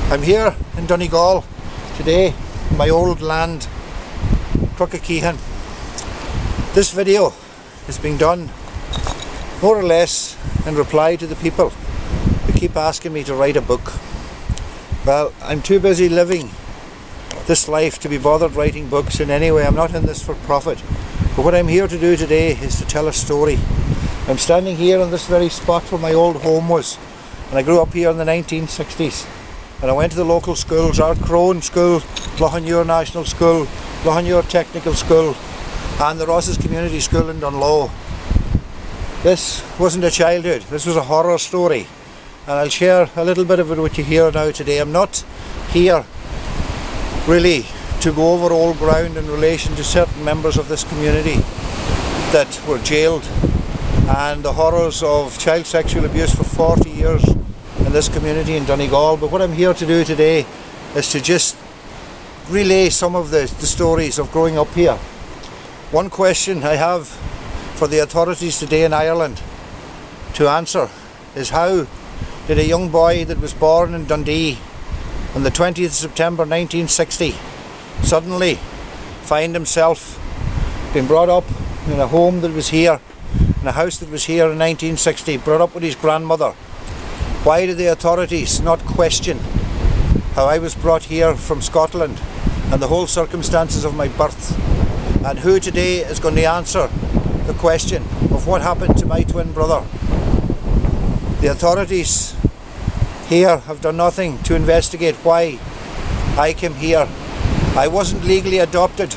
I'm here in Donegal today, my old land, Crookagkehan. This video is being done more or less in reply to the people who keep asking me to write a book. Well, I'm too busy living this life to be bothered writing books in any way. I'm not in this for profit. But what I'm here to do today is to tell a story. I'm standing here on this very spot where my old home was, and I grew up here in the 1960s. And I went to the local schools, Ardcrone School, Loughanure National School, Loughanure Technical School, and the Rosses Community School in Dunlow. This wasn't a childhood, this was a horror story. And I'll share a little bit of it with you here now today. I'm not here really to go over old ground in relation to certain members of this community that were jailed and the horrors of child sexual abuse for 40 years in this community in Donegal. But what I'm here to do today is to just relay some of the stories of growing up here. One question I have for the authorities today in Ireland to answer is, how did a young boy that was born in Dundee on the 20th of September 1960 suddenly find himself being brought up in a home that was here, in a house that was here in 1960, brought up with his grandmother? Why did the authorities not question how I was brought here from Scotland and the whole circumstances of my birth? And who today is going to answer the question of what happened to my twin brother? The authorities here have done nothing to investigate why I came here. I wasn't legally adopted.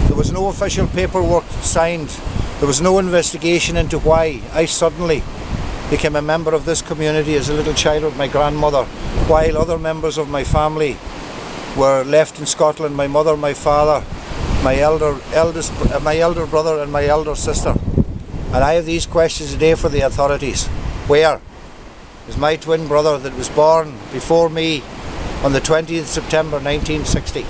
There was no official paperwork signed. There was no investigation into why I suddenly became a member of this community as a little child with my grandmother, while other members of my family were left in Scotland. My mother, my father, my elder brother and my elder sister. And I have these questions today for the authorities. Where is my twin brother that was born before me on the 20th of September 1960?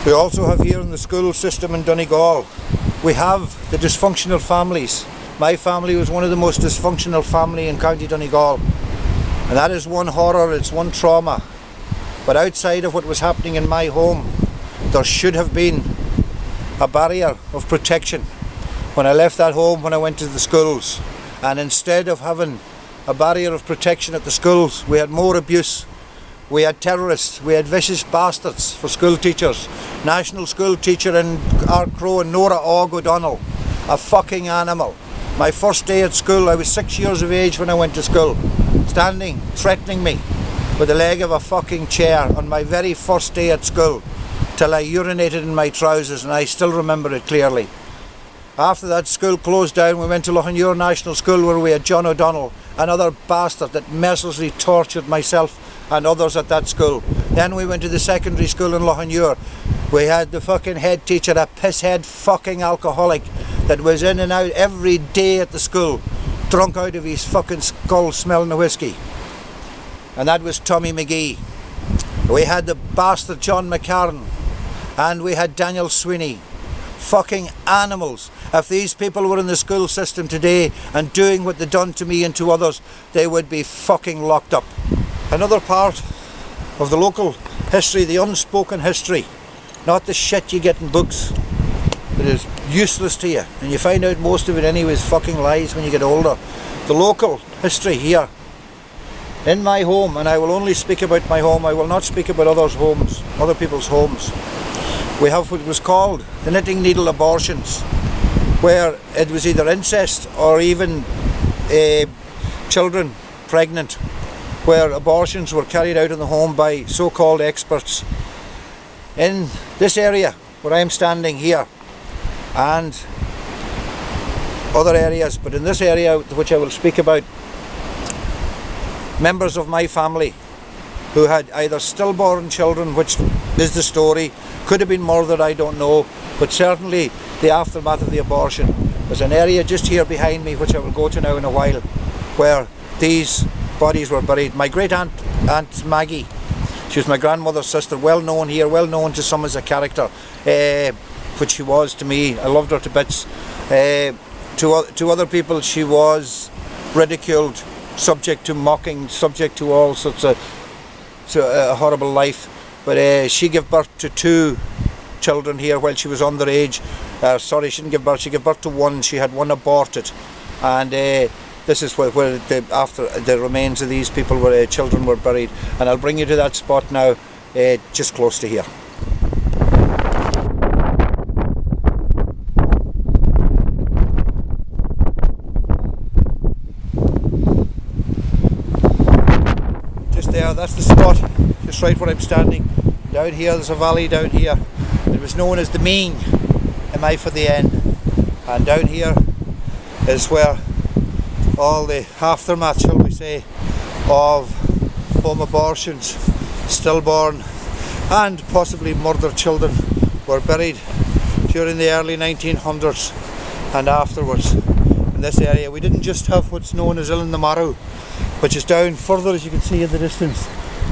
We also have here in the school system in Donegal, we have the dysfunctional families. My family was one of the most dysfunctional family in County Donegal, and that is one horror, it's one trauma. But outside of what was happening in my home, there should have been a barrier of protection when I left that home, when I went to the schools. And instead of having a barrier of protection at the schools, we had more abuse. We had terrorists, we had vicious bastards for school teachers. National school teacher in Ardcrone, Nora O'Donnell, a fucking animal. My first day at school, I was 6 years of age when I went to school, standing, threatening me with the leg of a fucking chair on my very first day at school, till I urinated in my trousers, and I still remember it clearly. After that, school closed down. We went to Loughanure National School, where we had John O'Donnell, another bastard that mercilessly tortured myself and others at that school. Then we went to the secondary school in Loughanure. We had the fucking head teacher, a pisshead fucking alcoholic that was in and out every day at the school, drunk out of his fucking skull smelling of whiskey. And that was Tommy McGee. We had the bastard John McCarran, and we had Daniel Sweeney. Fucking animals. If these people were in the school system today and doing what they've done to me and to others, they would be fucking locked up. Another part of the local history, the unspoken history, not the shit you get in books that is useless to you, and you find out most of it anyway is fucking lies when you get older. The local history here in my home, and I will only speak about my home, I will not speak about others' homes, other people's homes. We have what was called the knitting needle abortions, where it was either incest or even children pregnant, where abortions were carried out in the home by so-called experts. In this area where I am standing here, and other areas, but in this area which I will speak about, members of my family who had either stillborn children, which is the story, could have been murdered, I don't know, but certainly the aftermath of the abortion. There's an area just here behind me, which I will go to now in a while, where these bodies were buried. My great aunt Maggie, she was my grandmother's sister, well known here, well known to some as a character, which she was to me. I loved her to bits. To other people she was ridiculed, subject to mocking, subject to all sorts of a horrible life. But she gave birth to 2 children here while she was underage. Sorry, she didn't give birth. She gave birth to 1. She had 1 aborted, and this is where after the remains of these people were children were buried. And I'll bring you to that spot now, just close to here. Just there, that's the spot, just right where I'm standing. Down here there's a valley down here. It was known as the Mean, M-I for the N. And down here is where all the aftermath, shall we say, of home abortions, stillborn and possibly murdered children were buried during the early 1900s and afterwards in this area. We didn't just have what's known as Annagry, which is down further, as you can see in the distance.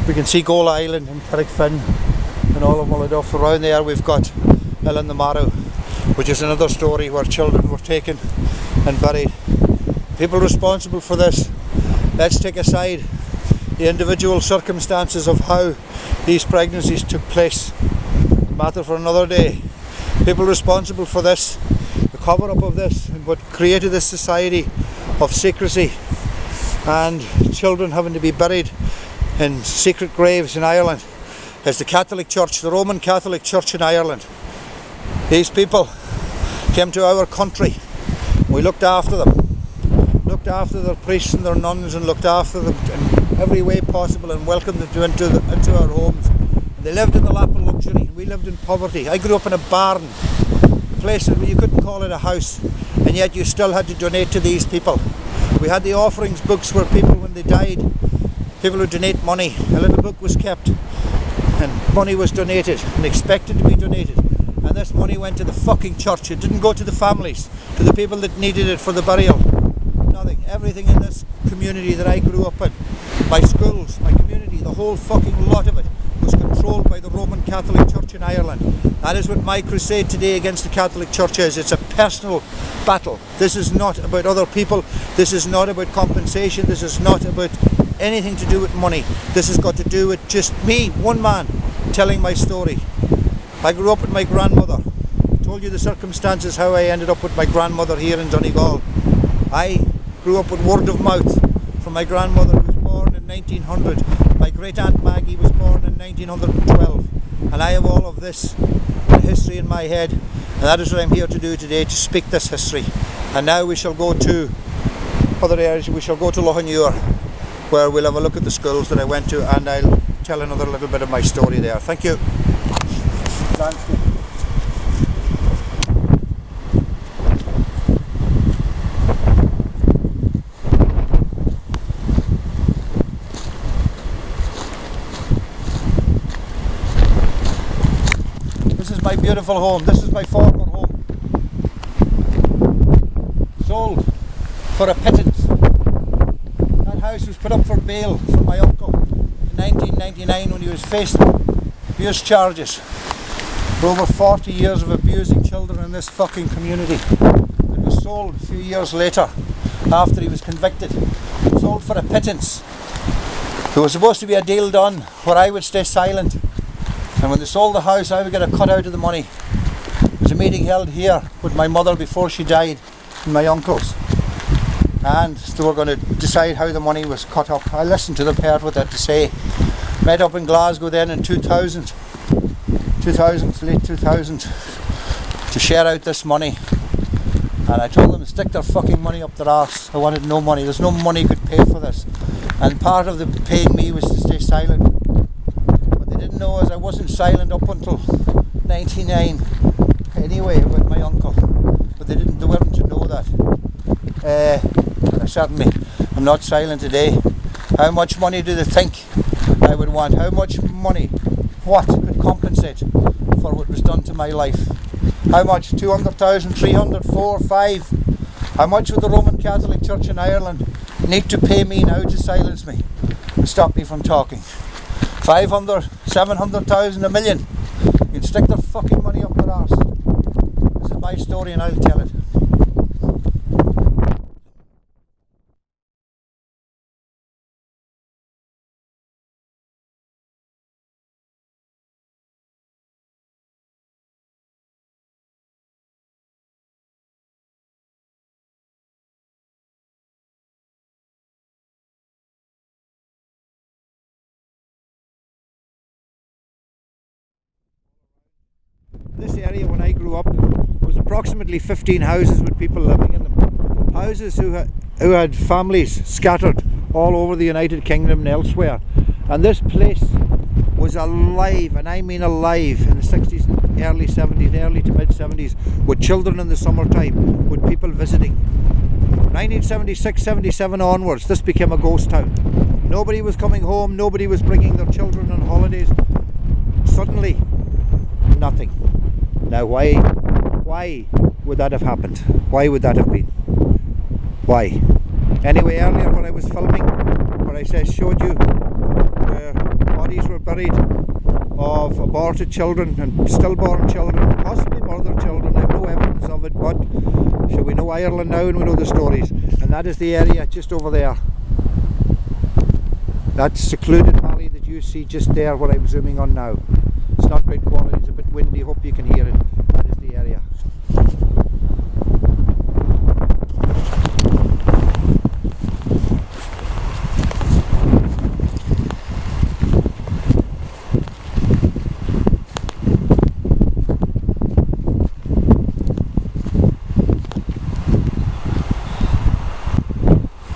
We can see Goal Island and Carrickfinn and all of Mulladuff. Around there we've got Annagry, which is another story where children were taken and buried. People responsible for this, let's take aside the individual circumstances of how these pregnancies took place. Matter for another day. People responsible for this, the cover up of this, and what created this society of secrecy and children having to be buried in secret graves in Ireland, is the Catholic Church, the Roman Catholic Church in Ireland. These people came to our country. We looked after them. Looked after their priests and their nuns, and looked after them in every way possible, and welcomed them into our homes. And they lived in the lap of luxury. We lived in poverty. I grew up in a barn, a place where you couldn't call it a house, and yet you still had to donate to these people. We had the offerings books where people, when they died, people would donate money. A little book was kept, and money was donated and expected to be donated. And this money went to the fucking church. It didn't go to the families, to the people that needed it for the burial. Nothing. Everything in this community that I grew up in, my schools, my community, the whole fucking lot of it was controlled by the Roman Catholic Church in Ireland. That is what my crusade today against the Catholic Church is. It's a personal battle. This is not about other people. This is not about compensation. This is not about anything to do with money. This has got to do with just me, one man, telling my story. I grew up with my grandmother. I told you the circumstances how I ended up with my grandmother here in Donegal. I grew up with word of mouth from my grandmother, who was born in 1900. My great aunt Maggie was born in 1912, and I have all of this history in my head, and that is what I'm here to do today, to speak this history. And now we shall go to other areas. We shall go to Loughnure, where we'll have a look at the schools that I went to, and I'll tell another little bit of my story there. Thank you. This is my beautiful home. This is my former home. Sold for a pittance. That house was put up for bail from my uncle in 1999 when he was facing abuse charges for over 40 years of abusing children in this fucking community. It was sold a few years later after he was convicted. Sold for a pittance. There was supposed to be a deal done where I would stay silent, and when they sold the house I would get a cut out of the money. There was a meeting held here with my mother before she died and my uncles, and they were going to decide how the money was cut up. I listened to them, heard what they had to say. Met up in Glasgow then in 2000, late 2000, to share out this money, and I told them to stick their fucking money up their arse. I wanted no money. There's no money could pay for this, and part of the paying me was to stay silent. What they didn't know is I wasn't silent up until 99 anyway about my uncle, but they weren't to know that. Certainly I'm not silent today. How much money do they think I would want? How much money? What could compensate for what was done to my life? How much? 200,000, 300, 4, 5? How much would the Roman Catholic Church in Ireland need to pay me now to silence me and stop me from talking? 500, 700,000, a million? You can stick their fucking money up their arse. This is my story and I'll tell it. area when I grew up was approximately 15 houses with people living in them. Houses who had families scattered all over the United Kingdom and elsewhere. And this place was alive, and I mean alive, in the 60s and early 70s, early to mid 70s, with children in the summertime, with people visiting. 1976, 77 onwards, this became a ghost town. Nobody was coming home, nobody was bringing their children on holidays. Suddenly, nothing. Now why would that have happened? Why would that have been? Why? Anyway, earlier when I was filming, where I showed you where bodies were buried of aborted children and stillborn children, possibly murdered children, I have no evidence of it, but so we know Ireland now and we know the stories. And that is the area just over there. That secluded valley that you see just there where I'm zooming on now. It's not great quality, it's a bit windy, hope you can hear it. That is the area.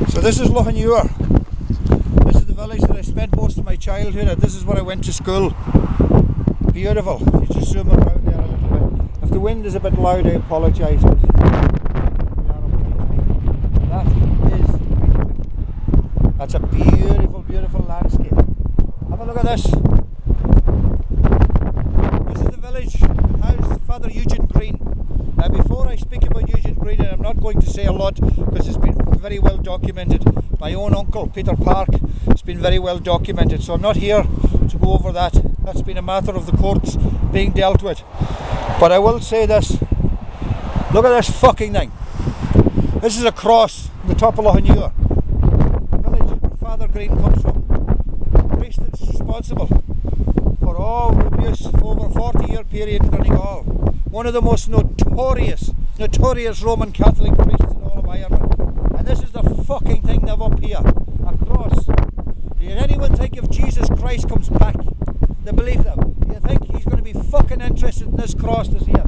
So this is Lochanure. This is the village that I spent most of my childhood at. This is where I went to school. Beautiful. You just zoom around there a little bit. If the wind is a bit loud, I apologise, but that's a beautiful, beautiful landscape. Have a look at this. This is the village that housed Father Eugene Green. Now before I speak about Eugene Green, and I'm not going to say a lot because it's been very well documented. My own uncle, Peter Park, it's been very well documented, so I'm not here to go over that. That's been a matter of the courts being dealt with. But I will say this. Look at this fucking thing. This is a cross on the top of Lochanure, the village where Father Green comes from. The priest that's responsible for all the abuse for over a 40-year period in Donegal. One of the most notorious Roman Catholic priests in all of Ireland. And this is the fucking thing they've up here. A cross. Did anyone think if Jesus Christ comes back, they believe them? Do you think he's going to be fucking interested in this cross that's here?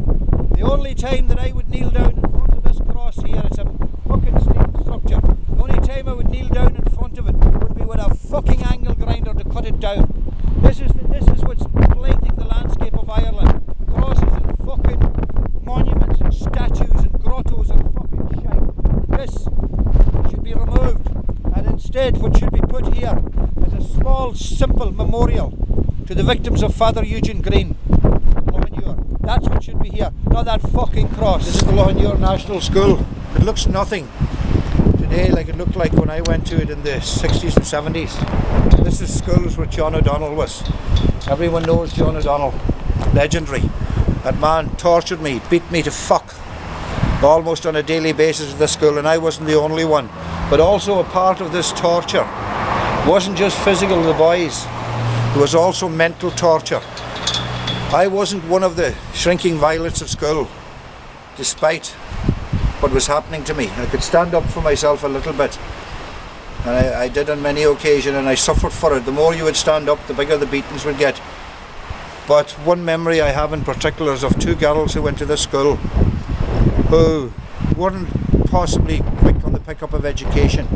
The only time that I would kneel down in front of this cross here, it's a fucking steel structure. The only time I would kneel down in front of it would be with a fucking angle grinder to cut it down. This is what's blighting the landscape of Ireland. Crosses and fucking monuments and statues and grottos and fucking shite. This should be removed, and instead what should be put here is a small, simple memorial to the victims of Father Eugene Green. Lochanure. That's what should be here, not that fucking cross. This is the Lochanure National School. It looks nothing today like it looked like when I went to it in the 60s and 70s. This is schools where John O'Donnell was. Everyone knows John O'Donnell. Legendary. That man tortured me, beat me to fuck almost on a daily basis at the school, and I wasn't the only one. But also a part of this torture wasn't just physical to the boys, there was also mental torture. I wasn't one of the shrinking violets at school, despite what was happening to me. I could stand up for myself a little bit, and I did on many occasions, and I suffered for it. The more you would stand up, the bigger the beatings would get. But one memory I have in particular is of two girls who went to this school who weren't possibly quick on the pickup of education.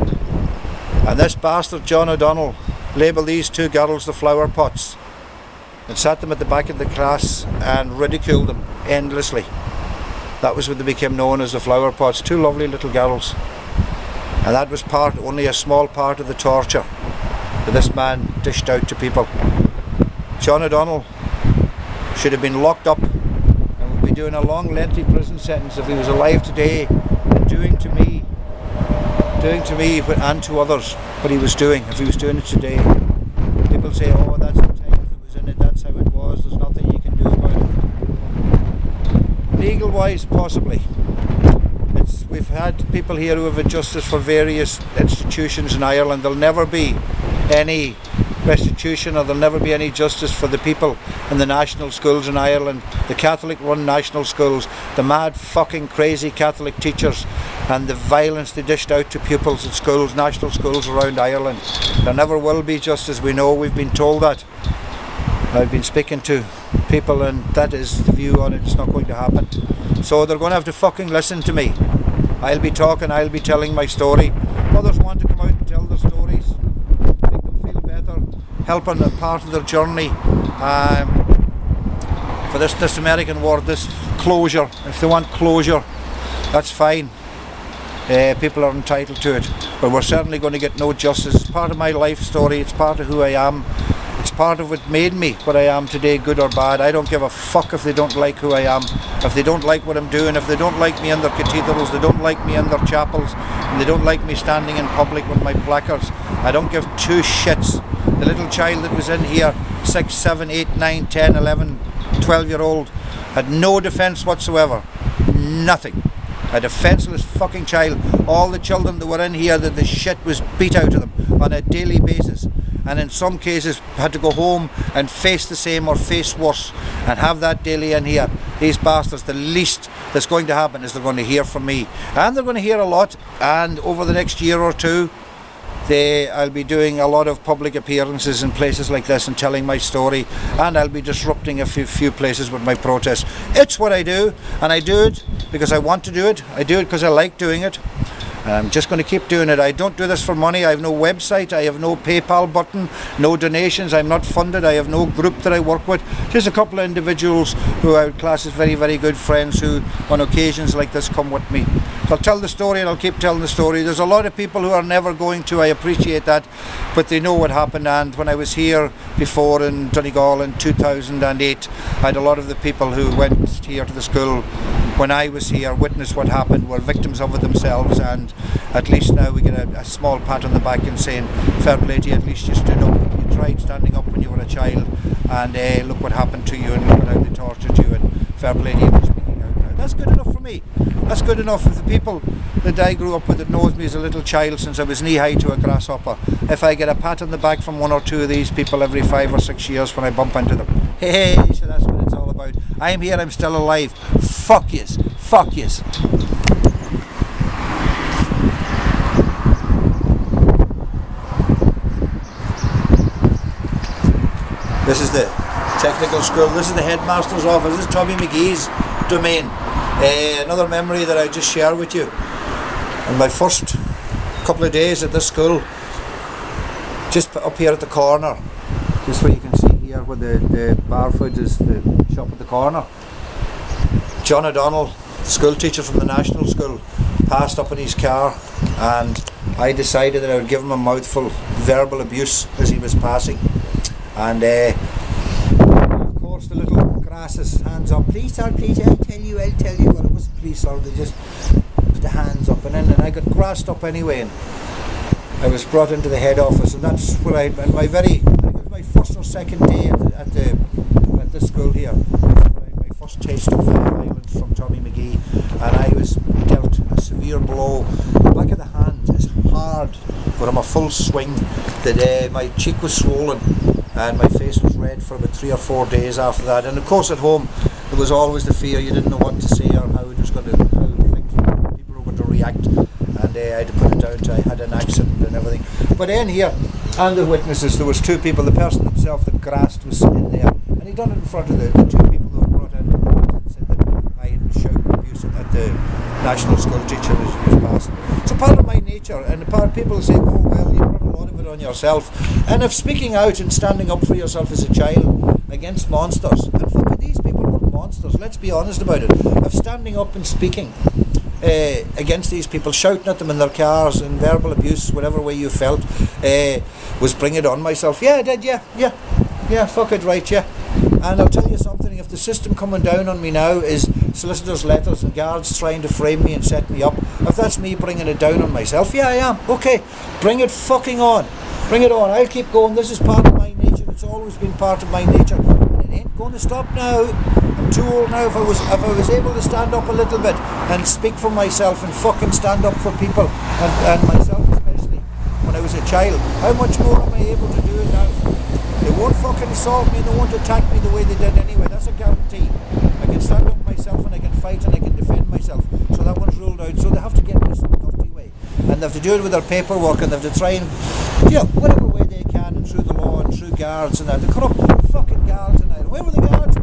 And this bastard John O'Donnell labelled these two girls the flower pots and sat them at the back of the class and ridiculed them endlessly. That was what they became known as, the flower pots. Two lovely little girls. And that was only a small part of the torture that this man dished out to people. John O'Donnell should have been locked up and would be doing a long, lengthy prison sentence if he was alive today, and doing to me and to others what he was doing, if he was doing it today. People say, oh, that's the time that was in it, that's how it was, there's nothing you can do about it. Legal wise, possibly. We've had people here who have had justice for various institutions in Ireland. There'll never be any restitution, or there'll never be any justice for the people in the national schools in Ireland, the Catholic run national schools, the mad fucking crazy Catholic teachers, and the violence they dished out to pupils at schools, national schools around Ireland. There never will be justice, we know, we've been told that. I've been speaking to people, and that is the view on it. It's not going to happen. So they're going to have to fucking listen to me. I'll be talking, I'll be telling my story. Others want to come out and tell their stories, make them feel better, help on a part of their journey. For this American word, this closure. If they want closure, that's fine. People are entitled to it, but we're certainly going to get no justice. It's part of my life story, it's part of who I am, it's part of what made me what I am today, good or bad. I don't give a fuck if they don't like who I am, if they don't like what I'm doing, if they don't like me in their cathedrals, they don't like me in their chapels, and they don't like me standing in public with my placards. I don't give two shits. The little child that was in here, 6, 7, 8, 9, 10, 11, 12-year-old, had no defence whatsoever. Nothing. A defenceless fucking child. All the children that were in here, that the shit was beat out of them on a daily basis, and in some cases had to go home and face the same or face worse and have that daily in here. These bastards, the least that's going to happen is they're going to hear from me, and they're going to hear a lot. And over the next year or two, I'll be doing a lot of public appearances in places like this and telling my story, and I'll be disrupting a few places with my protests. It's what I do, and I do it because I want to do it. I do it because I like doing it, and I'm just going to keep doing it. I don't do this for money. I have no website, I have no PayPal button, no donations, I'm not funded, I have no group that I work with. Just a couple of individuals who I would class as very, very good friends who on occasions like this come with me. I'll tell the story, and I'll keep telling the story. There's a lot of people who are never going to, I appreciate that, but they know what happened. And when I was here before in Donegal in 2008, I had a lot of the people who went here to the school when I was here, witnessed what happened, were victims of it themselves, and at least now we get a small pat on the back and saying, fair play to you, at least you stood up, you tried standing up when you were a child, and look what happened to you, and look how they tortured you, and fair play to you for speaking out now. That's good enough for me. That's good enough. If the people that I grew up with that knows me as a little child since I was knee-high to a grasshopper, if I get a pat on the back from one or two of these people every 5 or 6 years when I bump into them, hey, so that's what it's all about. I'm here, I'm still alive. Fuck yes. Fuck yes. This is the technical school. This is the headmaster's office. This is Tommy McGee's domain. Another memory that I just share with you. In my first couple of days at this school, just up here at the corner, just where you can see here where the bar food is, the shop at the corner, John O'Donnell, school teacher from the National School, passed up in his car, and I decided that I would give him a mouthful of verbal abuse as he was passing. And of course the little grasses, hands up, please sir, please, I'll tell you, well it wasn't please sir, they just put the hands up, and I got grassed up anyway, and I was brought into the head office, and that's where I think it was my first or second day at the school here, my first taste of violence from Tommy McGee, and I was dealt a severe blow, back of the hand is hard, but I'm a full swing, that my cheek was swollen, and my face was red for about 3 or 4 days after that. And of course at home there was always the fear, you didn't know what to say or how people were going to react, and I had to put it down to I had an accident and everything. But in here, and the witnesses, there was 2 people, the person himself that grassed was sitting there, and he done it in front of the 2 people who were brought in and said that I had been shouting abuse at the national school teacher as he was passing. So part of my nature, and people say, oh well, you brought a lot of it on yourself. And if speaking out and standing up for yourself as a child against monsters, and fucking these people were monsters, let's be honest about it, of standing up and speaking against these people, shouting at them in their cars and verbal abuse, whatever way you felt, was bringing it on myself. Yeah, I did, yeah, fuck it, right, yeah. And I'll tell you something, if the system coming down on me now is solicitors' letters and guards trying to frame me and set me up, if that's me bringing it down on myself, yeah I am, okay, bring it fucking on, bring it on, I'll keep going, this is part of my nature, it's always been part of my nature, and it ain't going to stop now. I'm too old now. If I was able to stand up a little bit and speak for myself and fucking stand up for people, and myself especially, when I was a child, how much more am I able to do it now? They won't fucking assault me, they won't attack me the way they did anyway, that's a guarantee. I can stand up myself and I can fight and I can defend myself, so that one's ruled out. So they have to get me some dirty way, and they have to do it with their paperwork, and they have to try and, whatever way they can, and through the law and through guards and that, the corrupt fucking guards and that. Where were the guards?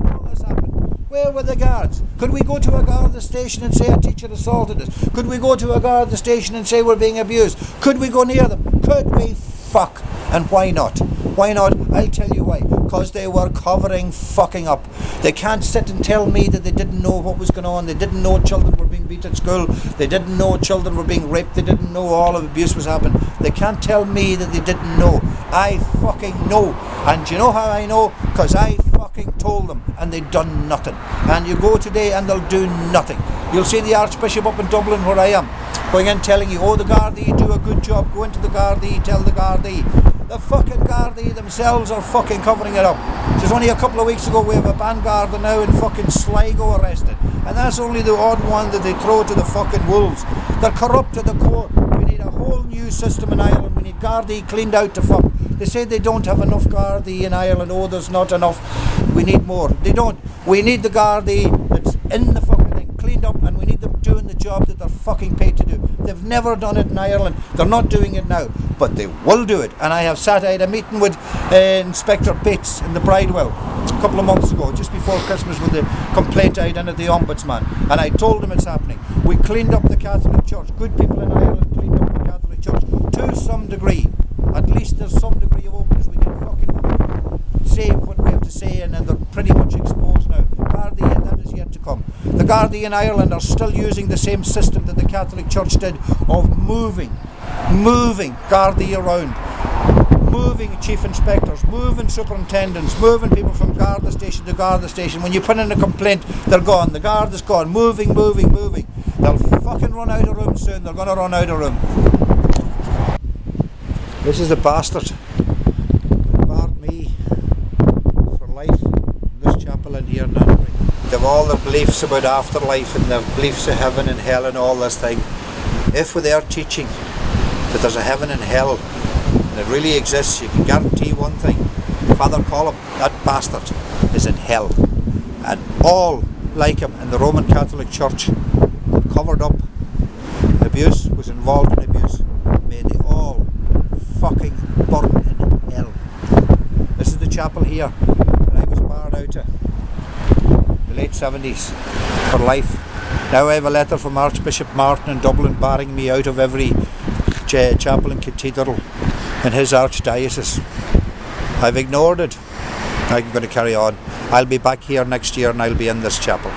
Where were the guards? Could we go to a guard at the station and say a teacher assaulted us? Could we go to a guard at the station and say we're being abused? Could we go near them? Could we? Fuck. And why not? Why not? I'll tell you why. Because they were covering fucking up. They can't sit and tell me that they didn't know what was going on. They didn't know children were being beat at school. They didn't know children were being raped. They didn't know all of abuse was happening. They can't tell me that they didn't know. I fucking know. And do you know how I know? Because I fucking told them and they'd done nothing. And you go today and they'll do nothing. You'll see the Archbishop up in Dublin where I am going in telling you, oh, the Gardaí do a good job. Go into the Gardaí, tell the Gardaí. The fucking Gardaí themselves are fucking covering it up. Just only a couple of weeks ago we have a band Garda now in fucking Sligo arrested. And that's only the odd one that they throw to the fucking wolves. They're corrupt to the core. We need a whole new system in Ireland. We need Gardaí cleaned out to fuck. They say they don't have enough Gardaí in Ireland. Oh, there's not enough. We need more. They don't. We need the Gardaí that's in the fucking thing cleaned up, and we need them doing the job that they're fucking paid to do. They've never done it in Ireland. They're not doing it now, but they will do it. And I had a meeting with Inspector Bates in the Bridewell a couple of months ago, just before Christmas, with the complaint I had in at the Ombudsman, and I told him it's happening. We cleaned up the Catholic Church. Good people in Ireland cleaned up the Catholic Church to some degree. At least there's some degree of openness. We can fucking say what we have to say, and then they're pretty much exposed now. Gardaí, that is yet to come. The Gardaí in Ireland are still using the same system that the Catholic Church did of moving Gardaí around, moving chief inspectors, moving superintendents, moving people from Garda station to Garda station. When you put in a complaint, they're gone. The guard is gone. Moving. They'll fucking run out of room soon. They're going to run out of room. This is the bastard that barred me for life in this chapel in here in Annagry. They have all their beliefs about afterlife and their beliefs of heaven and hell and all this thing. If with their teaching that there's a heaven and hell and it really exists, you can guarantee one thing: Father Colum, that bastard, is in hell. And all like him in the Roman Catholic Church covered up abuse, was involved in abuse. May they all fucking burn in hell. This is the chapel here that I was barred out of the late 70s for life. Now I have a letter from Archbishop Martin in Dublin barring me out of every chapel and cathedral in his archdiocese. I've ignored it. I'm going to carry on. I'll be back here next year and I'll be in this chapel.